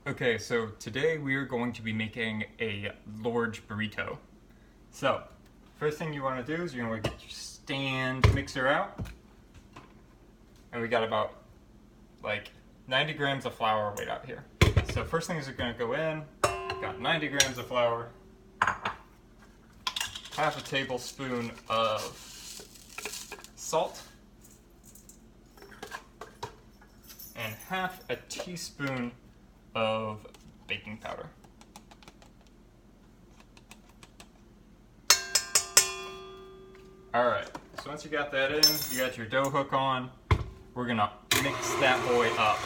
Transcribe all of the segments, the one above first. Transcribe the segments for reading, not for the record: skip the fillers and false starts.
Okay, so today we are going to be making a large burrito. So, first thing you want to do is you're going to get your stand mixer out. And we got about like 90 grams of flour weight out here. So first thing is you're going to go in, got 90 grams of flour, half a tablespoon of salt, and half a teaspoon of baking powder. Alright, so once you got that in, you got your dough hook on, we're gonna mix that boy up.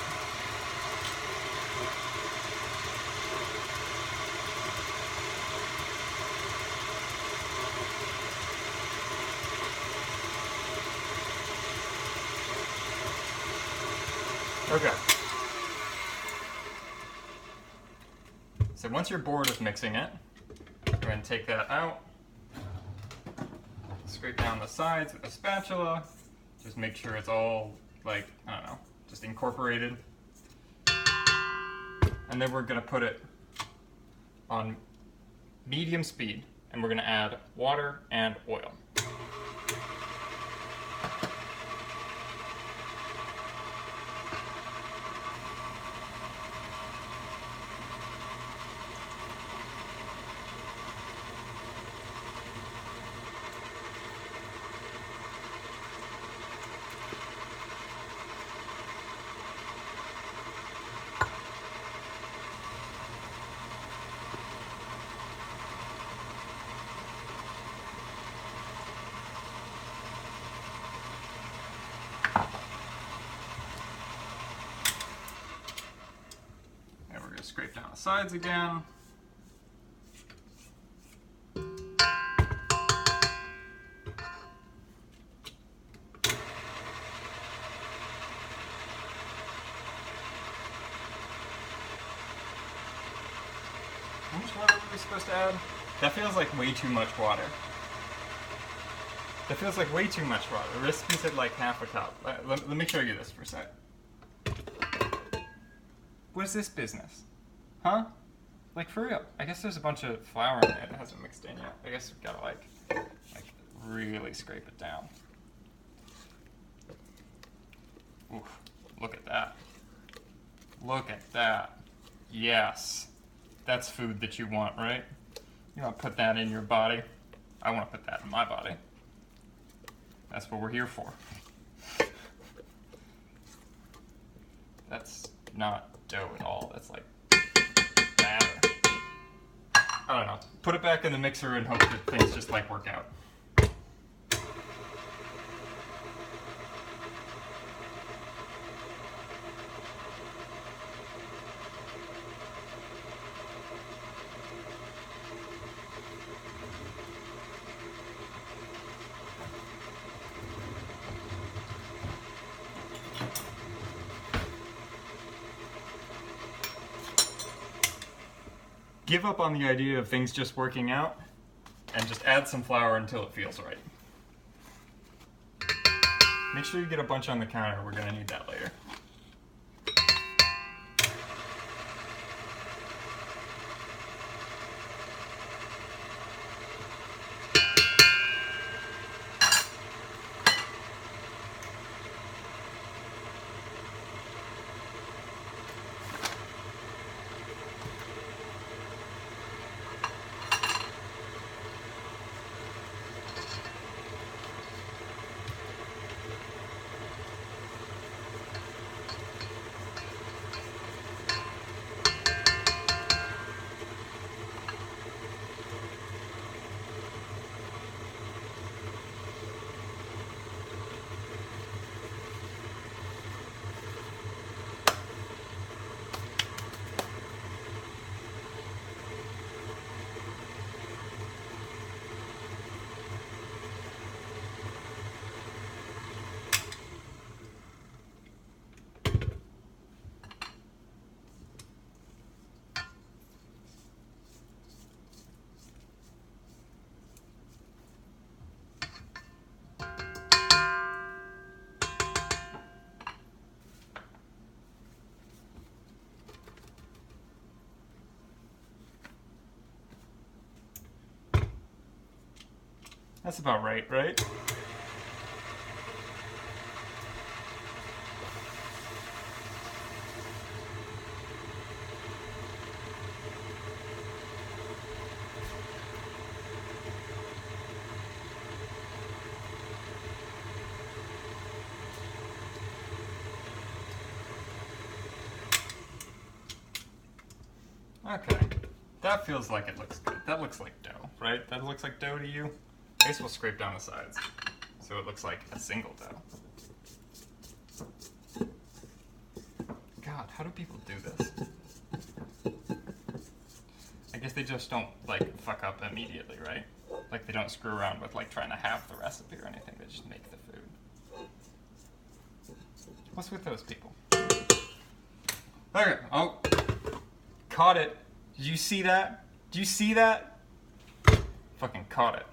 Okay. So once you're bored with mixing it, go ahead and take that out. Scrape down the sides with a spatula. Just make sure it's all, like, I don't know, just incorporated. And then we're gonna put it on medium speed, and we're gonna add water and oil. And we're gonna scrape down the sides again. How much water are we supposed to add? That feels like way too much water. That feels like way too much water. The recipe said like half a cup. Let me show you this for a sec. What is this business? Huh? Like, for real. I guess there's a bunch of flour in there that hasn't mixed in yet. I guess we've gotta like really scrape it down. Oof, look at that. Look at that. Yes. That's food that you want, right? You want to put that in your body. I want to put that in my body. That's what we're here for. That's not dough at all. That's like batter. I don't know. Put it back in the mixer and hope that things just like work out. Give up on the idea of things just working out and just add some flour until it feels right. Make sure you get a bunch on the counter. We're gonna need that later. That's about right, right? Okay, that feels like it looks good. That looks like dough, right? That looks like dough to you? I guess we'll scrape down the sides so it looks like a single dough. God, how do people do this? I guess they just don't, like, fuck up immediately, right? Like, they don't screw around with, like, trying to have the recipe or anything. They just make the food. What's with those people? Okay, oh. Caught it. Did you see that? Did you see that? Fucking caught it.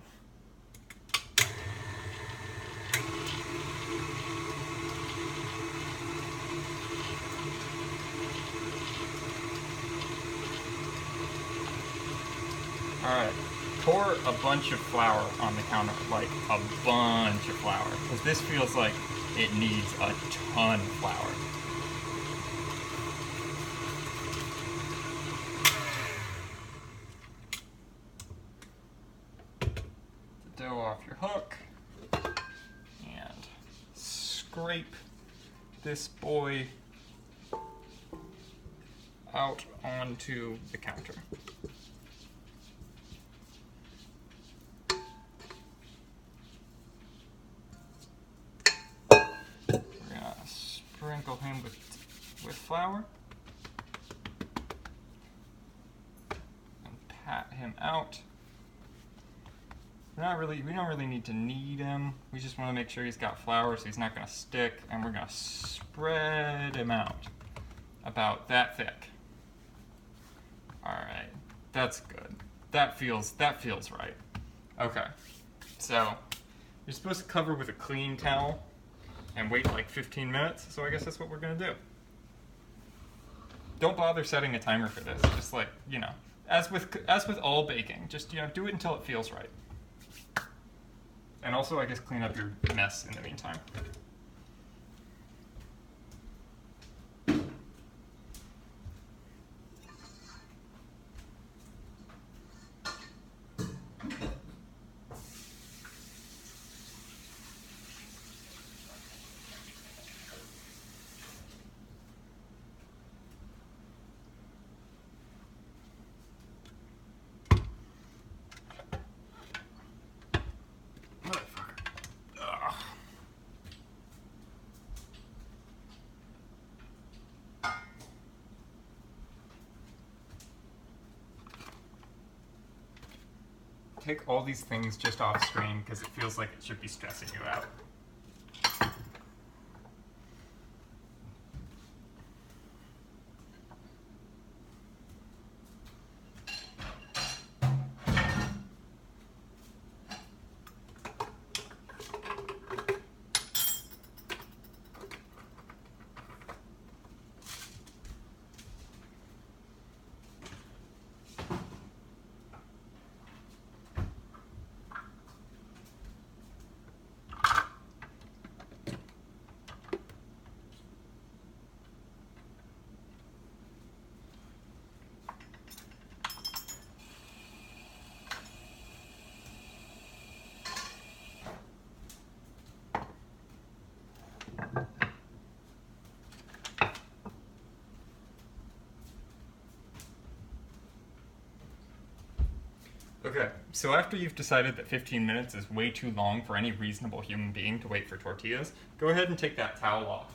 Alright, pour a bunch of flour on the counter, like a bunch of flour, because this feels like it needs a ton of flour. The dough off your hook, and scrape this boy out onto the counter. Sprinkle him with flour and pat him out. We don't really need to knead him. We just want to make sure he's got flour so he's not going to stick, and we're going to spread him out about that thick. All right, that's good. That feels right. Okay, so you're supposed to cover with a clean towel and wait like 15 minutes, so I guess that's what we're gonna do. Don't bother setting a timer for this, just like, you know, as with all baking, just, you know, do it until it feels right. And also, I guess, clean up your mess in the meantime. Take all these things just off screen because it feels like it should be stressing you out. Okay, so after you've decided that 15 minutes is way too long for any reasonable human being to wait for tortillas, go ahead and take that towel off.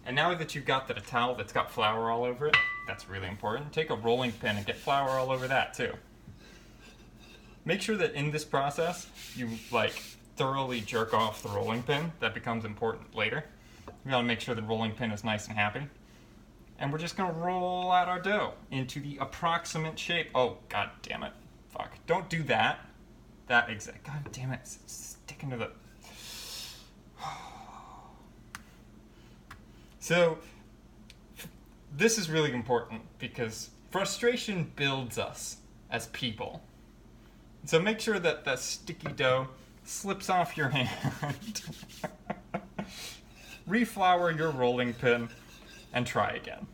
And now that you've got a towel that's got flour all over it, that's really important, take a rolling pin and get flour all over that too. Make sure that in this process, you like thoroughly jerk off the rolling pin. That becomes important later. You gotta make sure the rolling pin is nice and happy. And we're just gonna roll out our dough into the approximate shape. Oh, god damn it. Fuck. Don't do that. That exact. God damn it. It's sticking to the. So, this is really important because frustration builds us as people. So make sure that that sticky dough slips off your hand. Reflour your rolling pin and try again.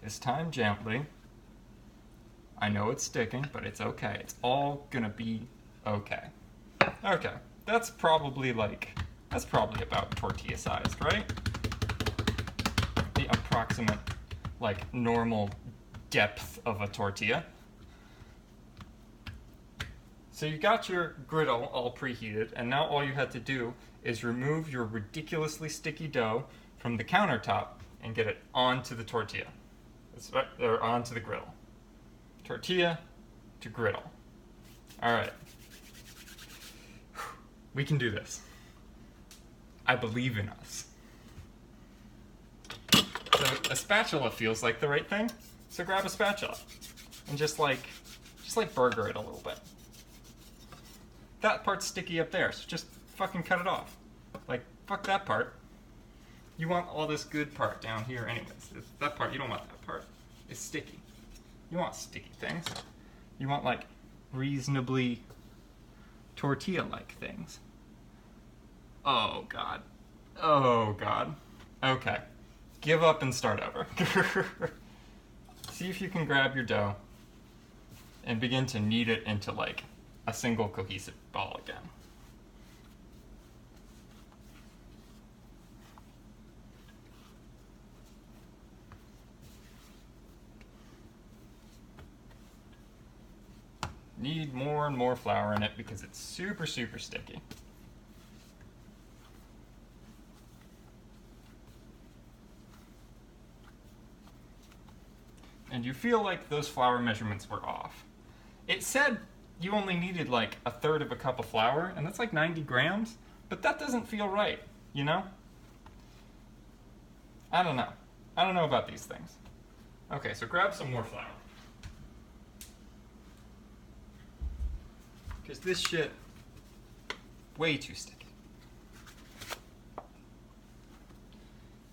This time gently. I know it's sticking, but it's okay. It's all gonna be okay. Okay, that's probably about tortilla sized, right? The approximate, like, normal depth of a tortilla. So you got your griddle all preheated, and now all you had to do is remove your ridiculously sticky dough from the countertop and get it onto the tortilla. Or onto the griddle. Tortilla to griddle. Alright. We can do this. I believe in us. So a spatula feels like the right thing, so grab a spatula and just like burger it a little bit. That part's sticky up there, so just fucking cut it off. Like, fuck that part. You want all this good part down here anyways. That part, you don't want that part. It's sticky. You want sticky things. You want, like, reasonably tortilla-like things. Oh, God. Oh, God. Okay. Give up and start over. See if you can grab your dough and begin to knead it into, like, a single cohesive ball again. Need more and more flour in it because it's super, super sticky. And you feel like those flour measurements were off. It said you only needed like 1/3 of a cup of flour, and that's like 90 grams, but that doesn't feel right, you know? I don't know. I don't know about these things. Okay, so grab some more flour. Because this shit, way too sticky.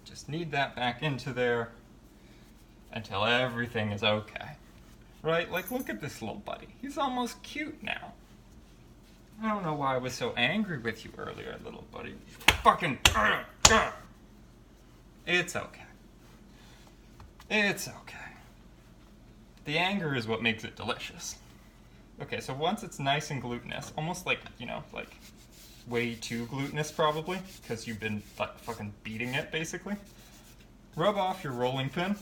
Just knead that back into there until everything is okay. Right? Like, look at this little buddy. He's almost cute now. I don't know why I was so angry with you earlier, little buddy. Fucking... It's okay. It's okay. The anger is what makes it delicious. Okay, so once it's nice and glutinous, almost like, you know, like way too glutinous probably, because you've been like fucking beating it basically. Rub off your rolling pin.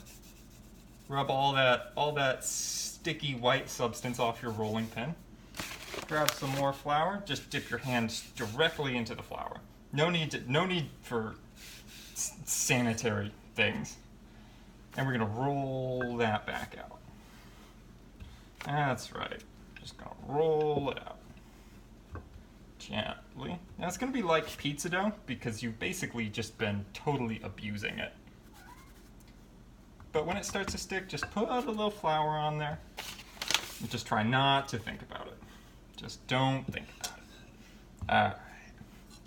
Rub all that sticky white substance off your rolling pin. Grab some more flour. Just dip your hand directly into the flour. No need for sanitary things. And we're gonna roll that back out. That's right. Just gonna roll it out gently. Now it's gonna be like pizza dough because you've basically just been totally abusing it. But when it starts to stick, just put a little flour on there. And just try not to think about it. Just don't think about it. Alright.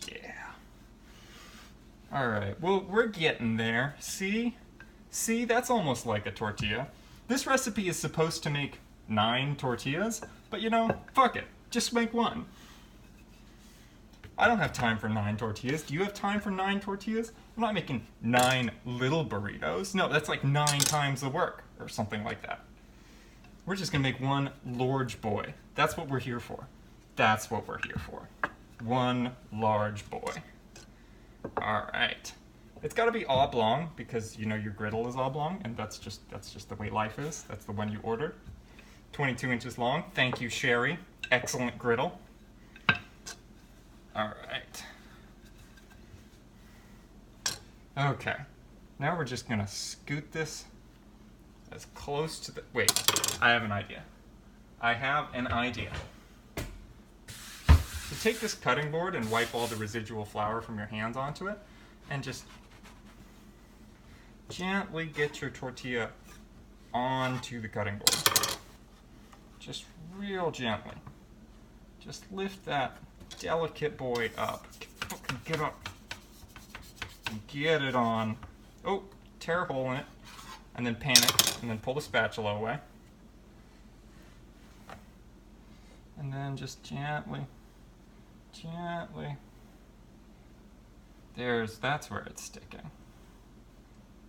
Yeah. Alright, well, we're getting there. See? See, that's almost like a tortilla. This recipe is supposed to make 9 tortillas, but you know, fuck it. Just make 1. I don't have time for 9 tortillas. Do you have time for 9 tortillas? I'm not making 9 little burritos. No, that's like 9 times the work, or something like that. We're just gonna make 1 large boy. That's what we're here for. That's what we're here for. 1 large boy. Alright. It's gotta be oblong, because you know your griddle is oblong, and that's just the way life is. That's the one you ordered. 22 inches long. Thank you, Sherry. Excellent griddle. Alright. Okay. Now we're just gonna scoot this as close to the... Wait, I have an idea. I have an idea. So take this cutting board and wipe all the residual flour from your hands onto it, and just gently get your tortilla onto the cutting board. Just real gently. Just lift that delicate boy up. Fucking get up. And get it on. Oh, tear a hole in it. And then panic. And then pull the spatula away. then just gently. That's where it's sticking.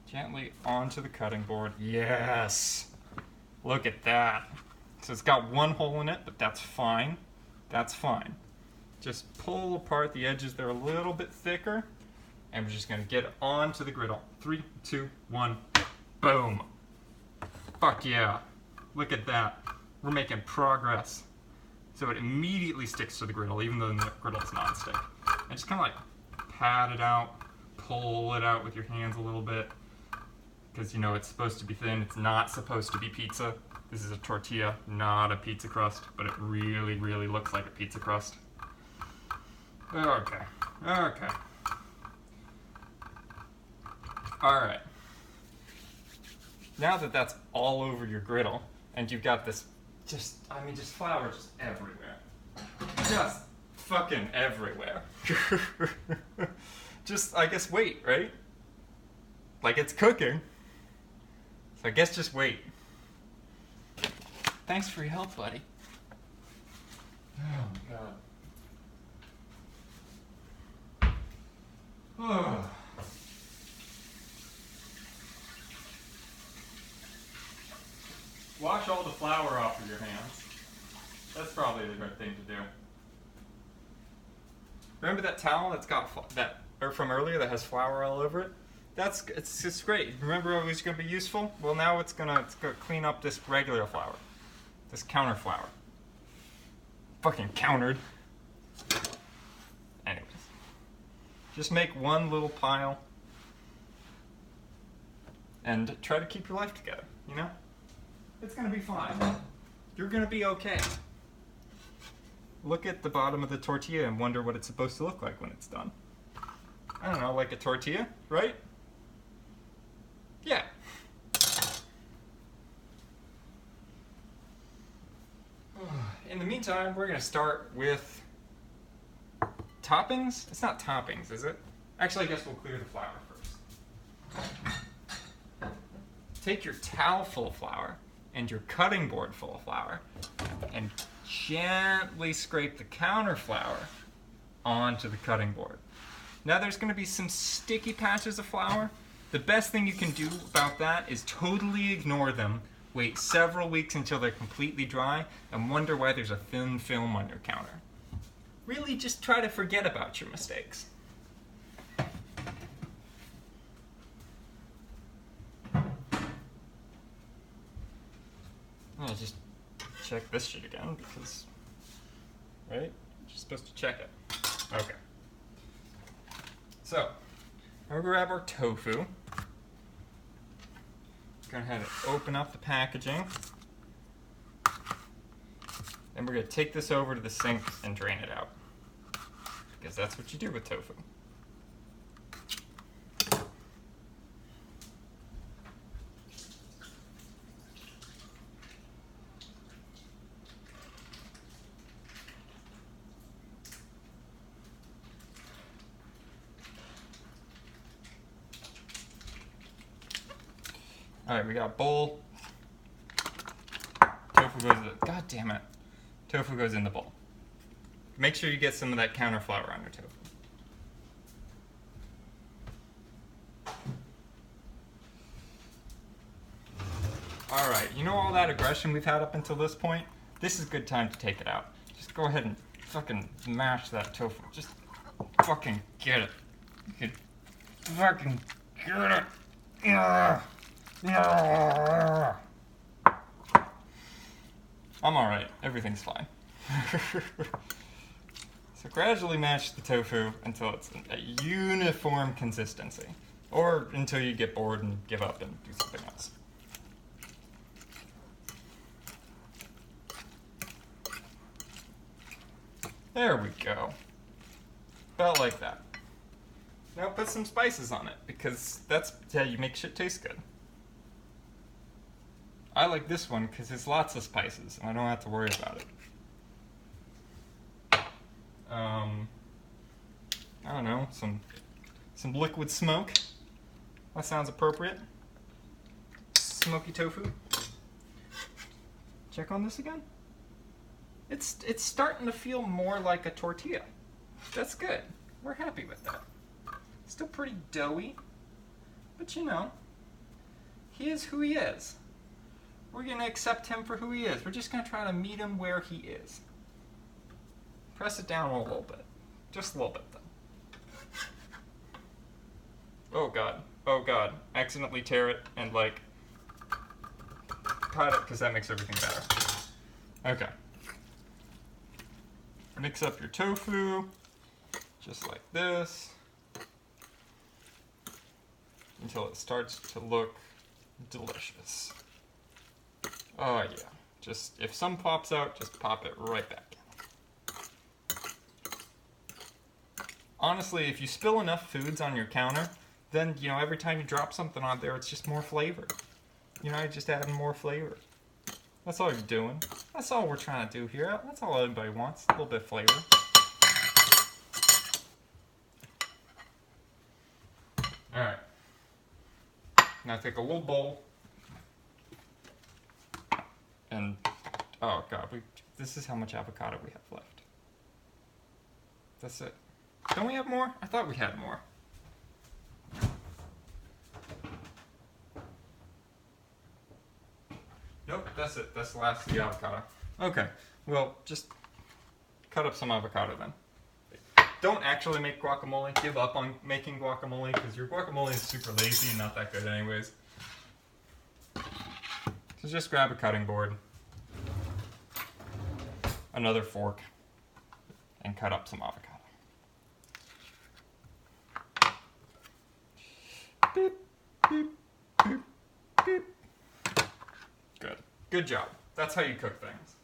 Gently onto the cutting board. Yes! Look at that. So it's got one hole in it, but that's fine. That's fine. Just pull apart the edges. They're a little bit thicker. And we're just gonna get it onto the griddle. 3, 2, 1, boom. Fuck yeah. Look at that. We're making progress. So it immediately sticks to the griddle, even though the griddle is non-stick. And just kind of like pat it out, pull it out with your hands a little bit. Because you know it's supposed to be thin, it's not supposed to be pizza. This is a tortilla, not a pizza crust, but it really, really looks like a pizza crust. Okay. Alright. Now that that's all over your griddle, and you've got this just flour just everywhere. Just fucking everywhere. Just, I guess, wait, right? Like it's cooking. So I guess just wait. Thanks for your help, buddy. Oh my god. Oh. Wash all the flour off of your hands. That's probably the right thing to do. Remember that towel that's got from earlier that has flour all over it? It's just great. Remember it was going to be useful? Well, now it's gonna clean up this regular flour, this counter flour. Fucking countered. Anyways, just make one little pile and try to keep your life together. You know, it's gonna be fine. You're gonna be okay. Look at the bottom of the tortilla and wonder what it's supposed to look like when it's done. I don't know, like a tortilla, right? Yeah. In the meantime, we're going to start with toppings. It's not toppings, is it? Actually, I guess we'll clear the flour first. Take your towel full of flour and your cutting board full of flour and gently scrape the counter flour onto the cutting board. Now there's going to be some sticky patches of flour. The best thing you can do about that is totally ignore them, wait several weeks until they're completely dry, and wonder why there's a thin film on your counter. Really just try to forget about your mistakes. I'll just check this shit again because, right? You're supposed to check it. Okay. So, we'll grab our tofu. Go ahead and open up the packaging. Then we're going to take this over to the sink and drain it out. Because that's what you do with tofu. Alright, we got a bowl. Tofu goes God damn it. Tofu goes in the bowl. Make sure you get some of that counter flour on your tofu. Alright, you know all that aggression we've had up until this point? This is a good time to take it out. Just go ahead and fucking mash that tofu. Just fucking get it. You can fucking get it. Ugh. I'm alright, everything's fine. So gradually mash the tofu until it's a uniform consistency. Or until you get bored and give up and do something else. There we go. About like that. Now put some spices on it, because that's how you make shit taste good. I like this one because there's lots of spices and I don't have to worry about it. I don't know, some liquid smoke. That sounds appropriate. Smoky tofu. Check on this again. It's starting to feel more like a tortilla. That's good. We're happy with that. Still pretty doughy, but you know, he is who he is. We're going to accept him for who he is. We're just going to try to meet him where he is. Press it down a little bit. Just a little bit, though. Oh, God. Oh, God. Accidentally tear it and, like, cut it because that makes everything better. Okay. Mix up your tofu, just like this, until it starts to look delicious. Oh yeah, just if some pops out, just pop it right back in. Honestly, if you spill enough foods on your counter, then, you know, every time you drop something on there, it's just more flavor. You know, you're just adding more flavor. That's all you're doing. That's all we're trying to do here. That's all everybody wants, a little bit of flavor. Alright. Now take a little bowl. And, oh God, this is how much avocado we have left. That's it. Don't we have more? I thought we had more. Nope, that's it. That's the last of the avocado. Okay, well, just cut up some avocado then. Don't actually make guacamole. Give up on making guacamole because your guacamole is super lazy and not that good anyways. So just grab a cutting board, another fork, and cut up some avocado. Beep, beep, beep, beep. Good. Good job. That's how you cook things.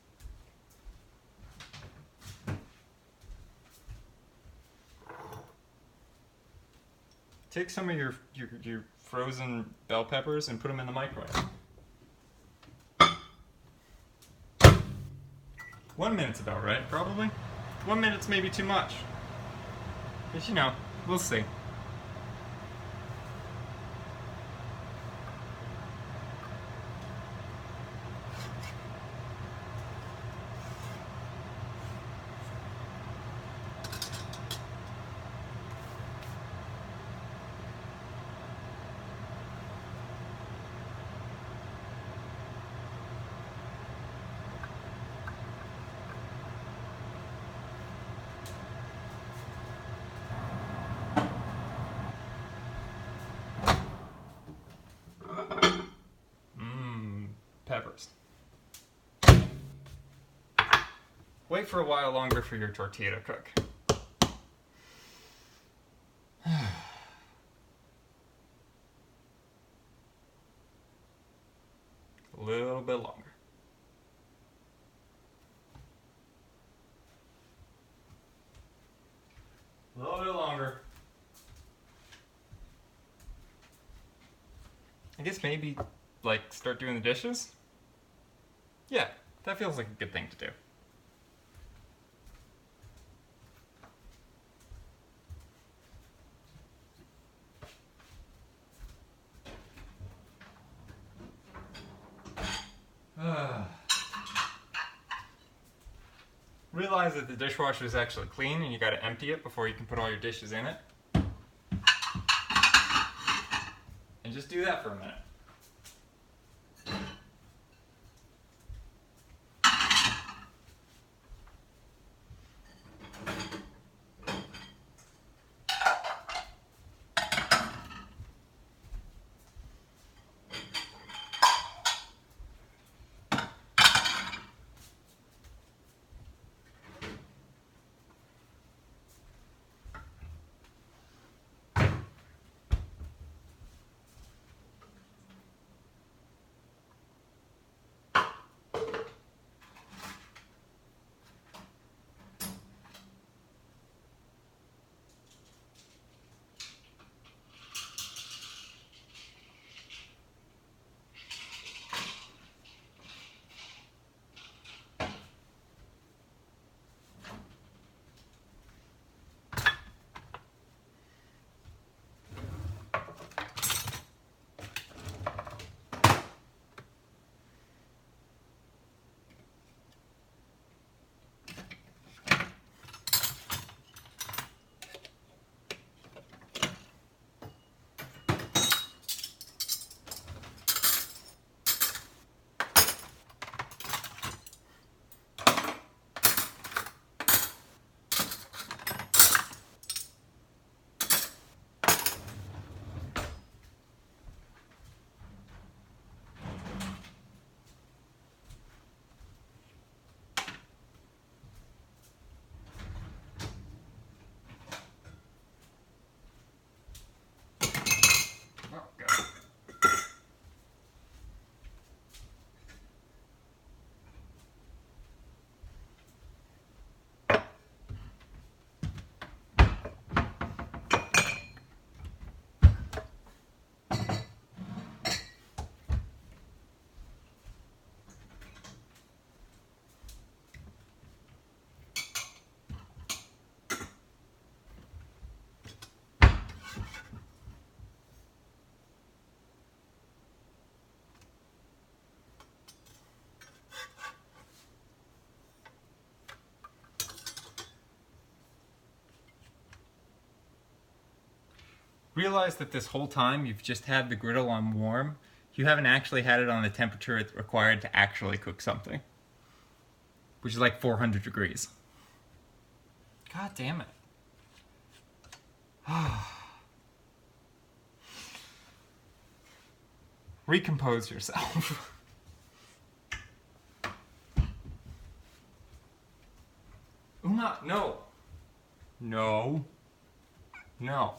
Take some of your frozen bell peppers and put them in the microwave. 1 minute's about right, probably. 1 minute's maybe too much. But you know, we'll see. Peppers. Wait for a while longer for your tortilla to cook. A little bit longer. A little bit longer. I guess maybe, like, start doing the dishes? Yeah, that feels like a good thing to do. Realize that the dishwasher is actually clean and you gotta empty it before you can put all your dishes in it. And just do that for a minute. realize that this whole time you've just had the griddle on warm. You haven't actually had it on the temperature it's required to actually cook something, which is like 400 degrees. God damn it. Recompose yourself. Uma, no. No. No.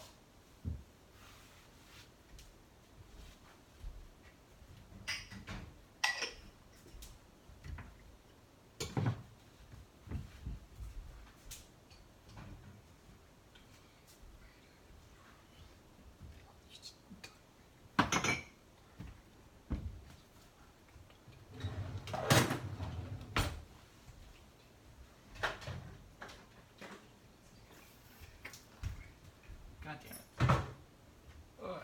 God damn it. Ugh.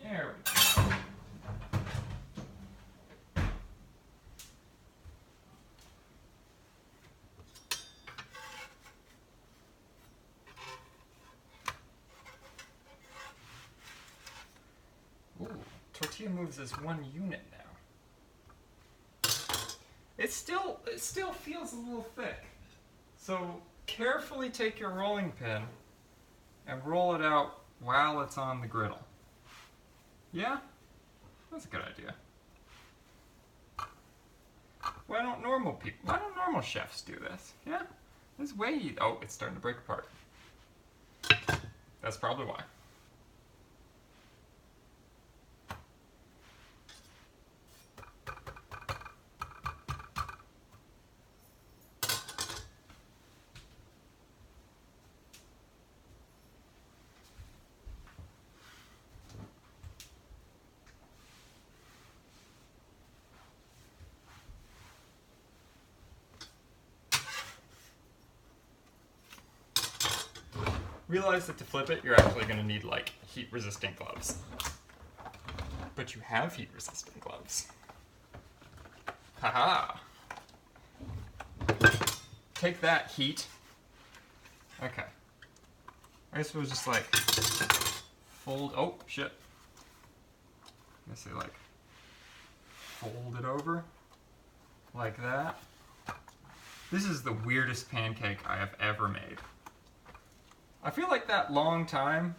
There we go. Ooh, tortilla moves as one unit now. It still feels a little thick. So carefully take your rolling pin and roll it out while it's on the griddle. Yeah? That's a good idea. Why don't normal chefs do this? Yeah? This is way, oh, it's starting to break apart. That's probably why. Realize that to flip it, you're actually going to need like heat-resistant gloves. But you have heat-resistant gloves. Haha! Take that, heat. Okay. I guess we'll just like fold. Oh shit! I guess they like fold it over like that. This is the weirdest pancake I have ever made. I feel like that long time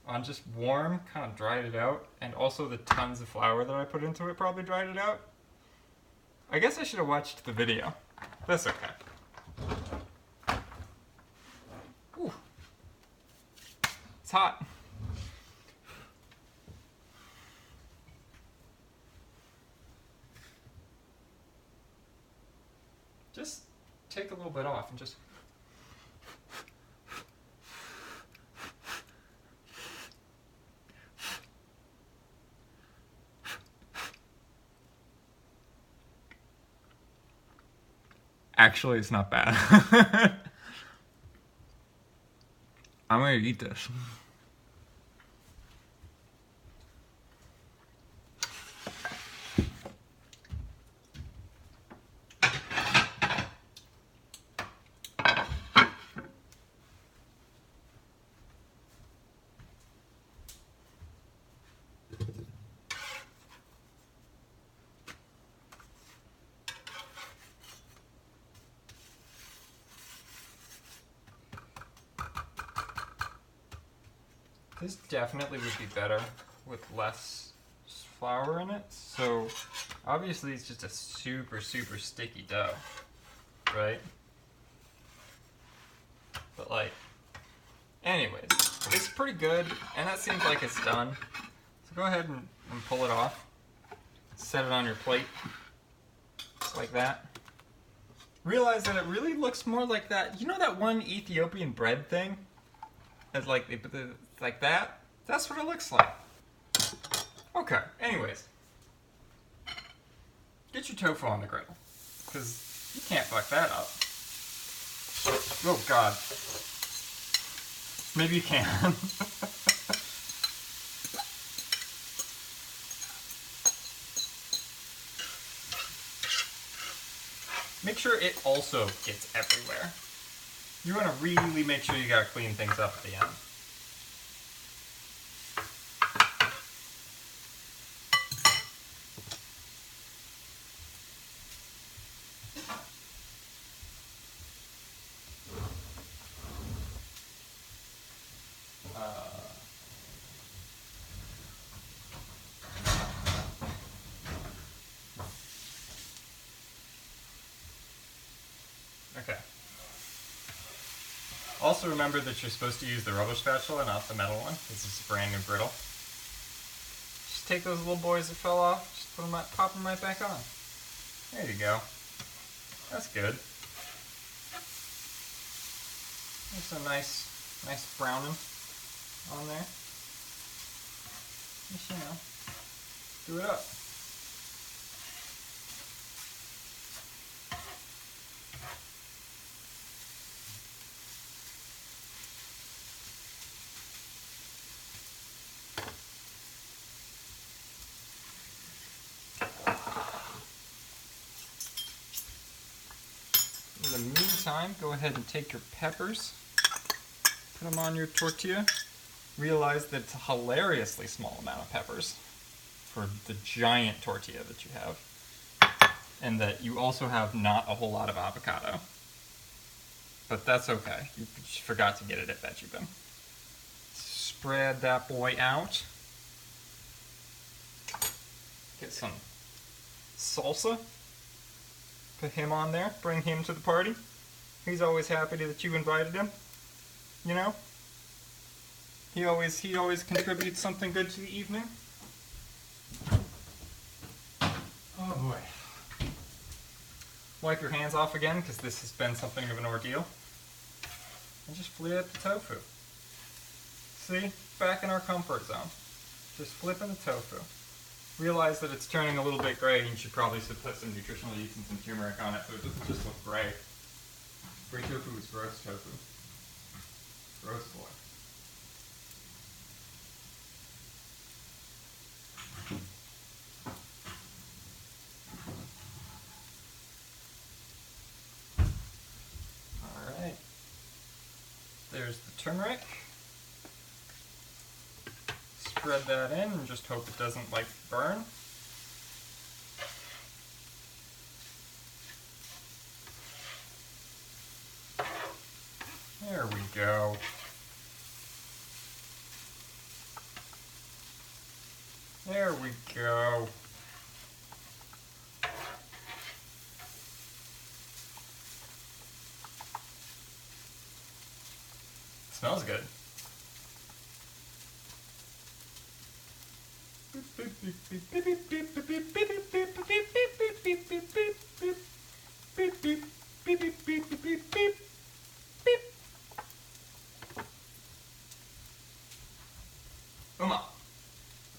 on just warm kind of dried it out, and also the tons of flour that I put into it probably dried it out. I guess I should have watched the video. That's okay. Ooh. It's hot. Just take a little bit off and just... Actually, it's not bad. I'm gonna eat this. This definitely would be better with less flour in it. So obviously it's just a super, super sticky dough, right? But like, anyways, it's pretty good, and that seems like it's done. So go ahead and pull it off. Set it on your plate, just like that. Realize that it really looks more like that. You know that one Ethiopian bread thing? It's like like that. That's what it looks like. Okay. Anyways, get your tofu on the griddle, because you can't fuck that up. Oh God. Maybe you can. Make sure it also gets everywhere. You want to really make sure you gotta clean things up at the end. Okay. Also remember that you're supposed to use the rubber spatula, not the metal one. This is a brand new griddle. Just take those little boys that fell off, just put them right, pop them right back on. There you go. That's good. There's a nice browning on there. Just, you know, do it up. In the meantime, go ahead and take your peppers, put them on your tortilla. Realize that it's a hilariously small amount of peppers for the giant tortilla that you have, and that you also have not a whole lot of avocado. But that's okay. You just forgot to get it at Veggie Bin. Spread that boy out. Get some salsa. Put him on there. Bring him to the party. He's always happy that you invited him. You know? He always contributes something good to the evening. Oh boy. Wipe your hands off again, because this has been something of an ordeal. And just flip the tofu. See? Back in our comfort zone. Just flipping the tofu. Realize that it's turning a little bit gray, and you should probably put some nutritional yeast and some turmeric on it so it doesn't just look gray. Gray tofu is gross tofu. Gross boy. Alright. There's the turmeric. Spread that in and just hope it doesn't like burn. There we go. There we go. Smells good.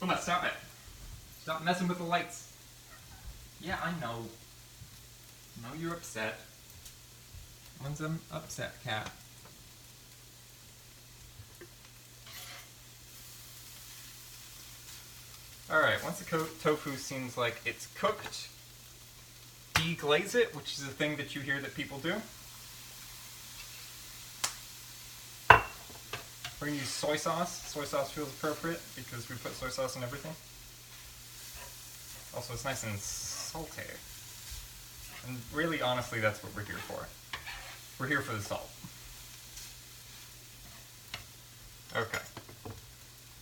Uma, stop it. Stop messing with the lights. Yeah, I know. I know you're upset. One's an upset cat. Alright, once the tofu seems like it's cooked, deglaze it, which is a thing that you hear that people do. We're going to use soy sauce. Soy sauce feels appropriate because we put soy sauce in everything. Also, it's nice and salty. And really, honestly, that's what we're here for. We're here for the salt. Okay.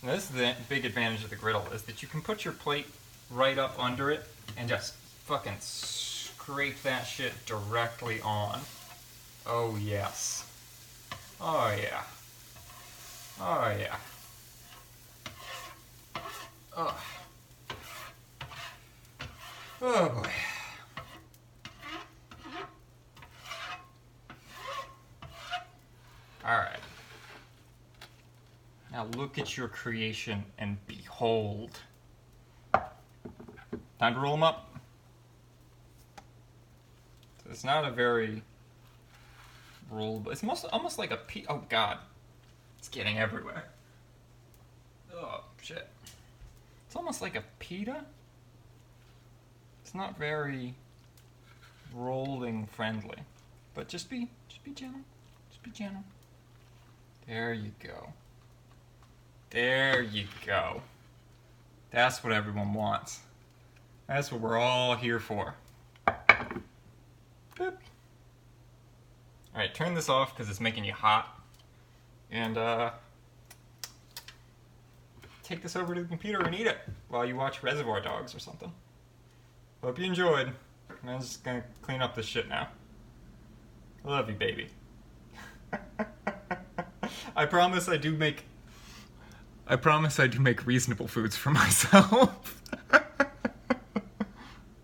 And this is the big advantage of the griddle, is that you can put your plate right up under it and just fucking scrape that shit directly on. Oh yes. Oh yeah. Oh yeah. Oh. Oh boy. Alright. Now look at your creation and behold. Time to roll them up. So it's not a very rollable. It's almost like a pizza. Oh god. It's getting everywhere. Oh shit. It's almost like a pita. It's not very rolling friendly. But just be gentle. Just be gentle. There you go. There you go. That's what everyone wants. That's what we're all here for. Boop. Alright, turn this off because it's making you hot. And take this over to the computer and eat it while you watch Reservoir Dogs or something. Hope you enjoyed. I'm just gonna clean up this shit now. I love you, baby. I promise I do make reasonable foods for myself.